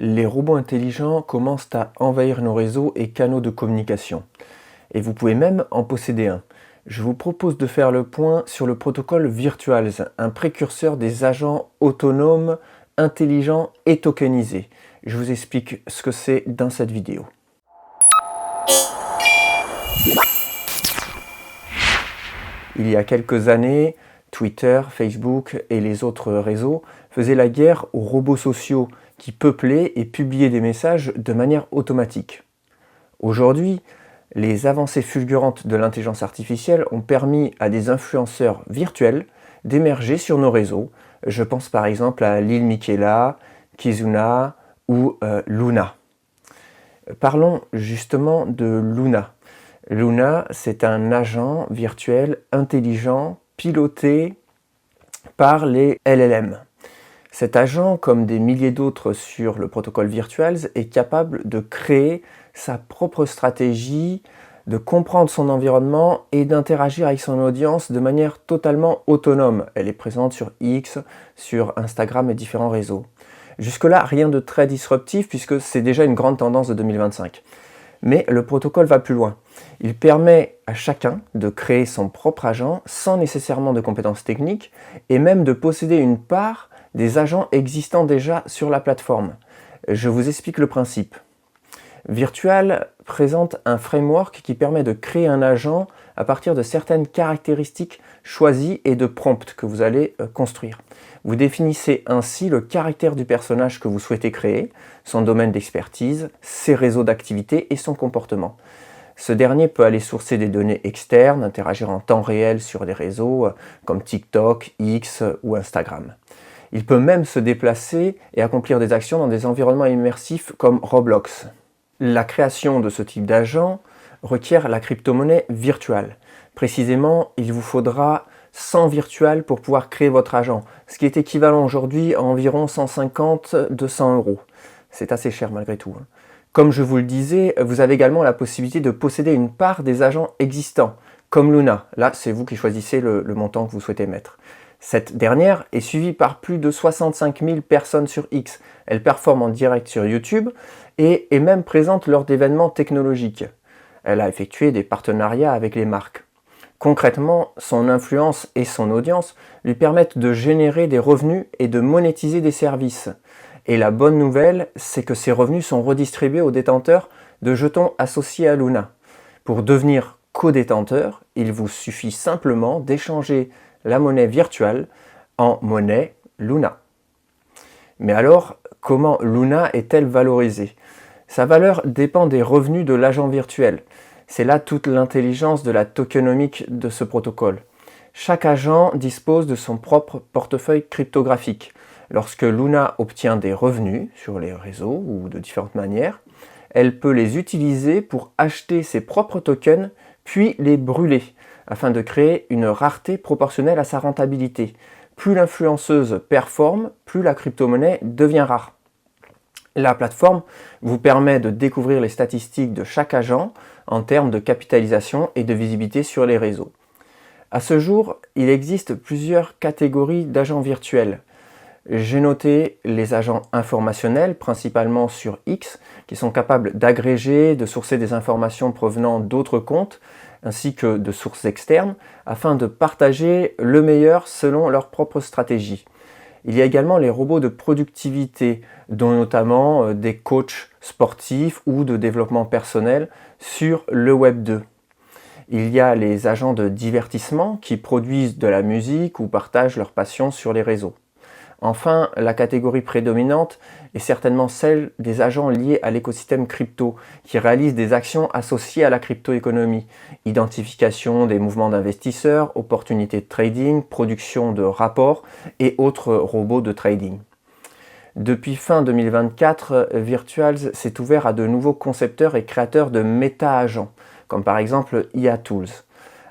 Les robots intelligents commencent à envahir nos réseaux et canaux de communication. Et vous pouvez même en posséder un. Je vous propose de faire le point sur le protocole Virtuals, un précurseur des agents autonomes, intelligents et tokenisés. Je vous explique ce que c'est dans cette vidéo. Il y a quelques années, Twitter, Facebook et les autres réseaux faisaient la guerre aux robots sociaux qui peuplaient et publiaient des messages de manière automatique. Aujourd'hui, les avancées fulgurantes de l'intelligence artificielle ont permis à des influenceurs virtuels d'émerger sur nos réseaux. Je pense par exemple à Lil Miquela, Kizuna ou Luna. Parlons justement de Luna. Luna, c'est un agent virtuel intelligent piloté par les LLM. Cet agent, comme des milliers d'autres sur le protocole Virtuals, est capable de créer sa propre stratégie, de comprendre son environnement et d'interagir avec son audience de manière totalement autonome. Elle est présente sur X, sur Instagram et différents réseaux. Jusque-là, rien de très disruptif puisque c'est déjà une grande tendance de 2025. Mais le protocole va plus loin. Il permet à chacun de créer son propre agent sans nécessairement de compétences techniques et même de posséder une part des agents existants déjà sur la plateforme. Je vous explique le principe. Virtual présente un framework qui permet de créer un agent à partir de certaines caractéristiques choisies et de prompts que vous allez construire. Vous définissez ainsi le caractère du personnage que vous souhaitez créer, son domaine d'expertise, ses réseaux d'activité et son comportement. Ce dernier peut aller sourcer des données externes, interagir en temps réel sur des réseaux comme TikTok, X ou Instagram. Il peut même se déplacer et accomplir des actions dans des environnements immersifs comme Roblox. La création de ce type d'agent requiert la crypto-monnaie virtuelle. Précisément, il vous faudra 100 virtuals pour pouvoir créer votre agent, ce qui est équivalent aujourd'hui à environ 150-200 euros. C'est assez cher malgré tout. Comme je vous le disais, vous avez également la possibilité de posséder une part des agents existants, comme Luna. Là, c'est vous qui choisissez le montant que vous souhaitez mettre. Cette dernière est suivie par plus de 65 000 personnes sur X. Elle performe en direct sur YouTube et est même présente lors d'événements technologiques. Elle a effectué des partenariats avec les marques. Concrètement, son influence et son audience lui permettent de générer des revenus et de monétiser des services. Et la bonne nouvelle, c'est que ces revenus sont redistribués aux détenteurs de jetons associés à Luna. Pour devenir co-détenteur, il vous suffit simplement d'échanger la monnaie virtuelle en monnaie Luna. Mais alors, comment Luna est-elle valorisée? Sa valeur dépend des revenus de l'agent virtuel. C'est là toute l'intelligence de la tokenomique de ce protocole. Chaque agent dispose de son propre portefeuille cryptographique. Lorsque Luna obtient des revenus sur les réseaux ou de différentes manières, elle peut les utiliser pour acheter ses propres tokens puis les brûler afin de créer une rareté proportionnelle à sa rentabilité. Plus l'influenceuse performe, plus la crypto-monnaie devient rare. La plateforme vous permet de découvrir les statistiques de chaque agent en termes de capitalisation et de visibilité sur les réseaux. À ce jour, il existe plusieurs catégories d'agents virtuels. J'ai noté les agents informationnels, principalement sur X, qui sont capables d'agréger, de sourcer des informations provenant d'autres comptes, ainsi que de sources externes, afin de partager le meilleur selon leur propre stratégie. Il y a également les robots de productivité, dont notamment des coachs sportifs ou de développement personnel sur le Web 2. Il y a les agents de divertissement qui produisent de la musique ou partagent leur passion sur les réseaux. Enfin, la catégorie prédominante est certainement celle des agents liés à l'écosystème crypto, qui réalisent des actions associées à la crypto-économie, identification des mouvements d'investisseurs, opportunités de trading, production de rapports et autres robots de trading. Depuis fin 2024, Virtuals s'est ouvert à de nouveaux concepteurs et créateurs de méta-agents, comme par exemple IA Tools.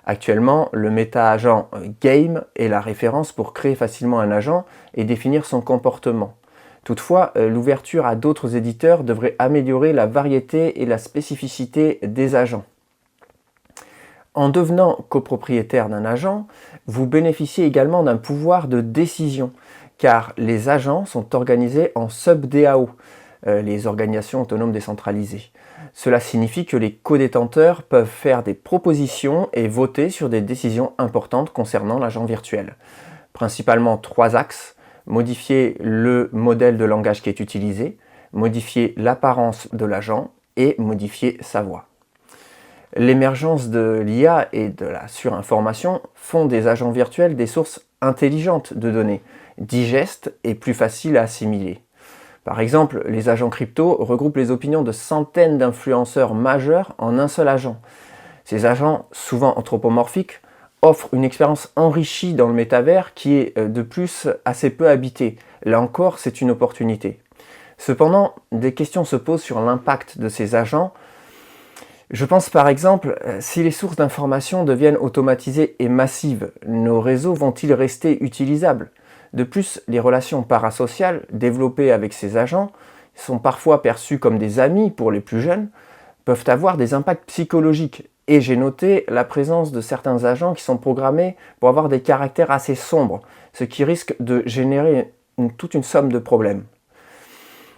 Actuellement, le méta-agent Game est la référence pour créer facilement un agent et définir son comportement. Toutefois, l'ouverture à d'autres éditeurs devrait améliorer la variété et la spécificité des agents. En devenant copropriétaire d'un agent, vous bénéficiez également d'un pouvoir de décision, car les agents sont organisés en sub-DAO. les organisations autonomes décentralisées. Cela signifie que les codétenteurs peuvent faire des propositions et voter sur des décisions importantes concernant l'agent virtuel. Principalement 3 axes: modifier le modèle de langage qui est utilisé, modifier l'apparence de l'agent et modifier sa voix. L'émergence de l'IA et de la surinformation font des agents virtuels des sources intelligentes de données, digestes et plus faciles à assimiler. Par exemple, les agents crypto regroupent les opinions de centaines d'influenceurs majeurs en un seul agent. Ces agents, souvent anthropomorphiques, offrent une expérience enrichie dans le métavers qui est de plus assez peu habité. Là encore, c'est une opportunité. Cependant, des questions se posent sur l'impact de ces agents. Je pense par exemple, si les sources d'informations deviennent automatisées et massives, nos réseaux vont-ils rester utilisables? De plus, les relations parasociales développées avec ces agents sont parfois perçues comme des amis pour les plus jeunes, peuvent avoir des impacts psychologiques. Et j'ai noté la présence de certains agents qui sont programmés pour avoir des caractères assez sombres, ce qui risque de générer toute une somme de problèmes.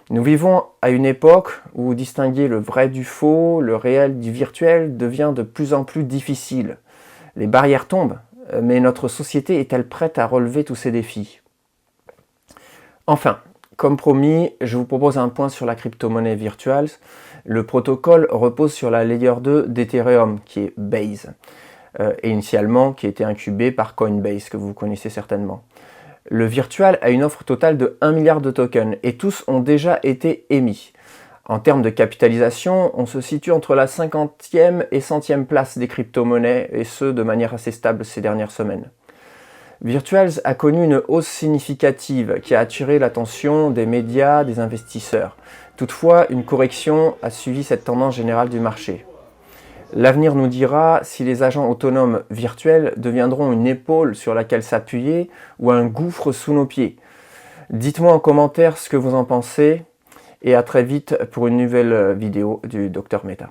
Nous vivons à une époque où distinguer le vrai du faux, le réel du virtuel devient de plus en plus difficile. Les barrières tombent, mais notre société est-elle prête à relever tous ces défis? Enfin, comme promis, je vous propose un point sur la crypto-monnaie virtuelle. Le protocole repose sur la layer 2 d'Ethereum, qui est Base, et initialement qui était incubé par Coinbase, que vous connaissez certainement. Le virtual a une offre totale de 1 milliard de tokens et tous ont déjà été émis. En termes de capitalisation, on se situe entre la 50e et 100e place des crypto-monnaies et ce de manière assez stable ces dernières semaines. Virtuals a connu une hausse significative qui a attiré l'attention des médias, des investisseurs. Toutefois, une correction a suivi cette tendance générale du marché. L'avenir nous dira si les agents autonomes virtuels deviendront une épaule sur laquelle s'appuyer ou un gouffre sous nos pieds. Dites-moi en commentaire ce que vous en pensez et à très vite pour une nouvelle vidéo du Dr Meta.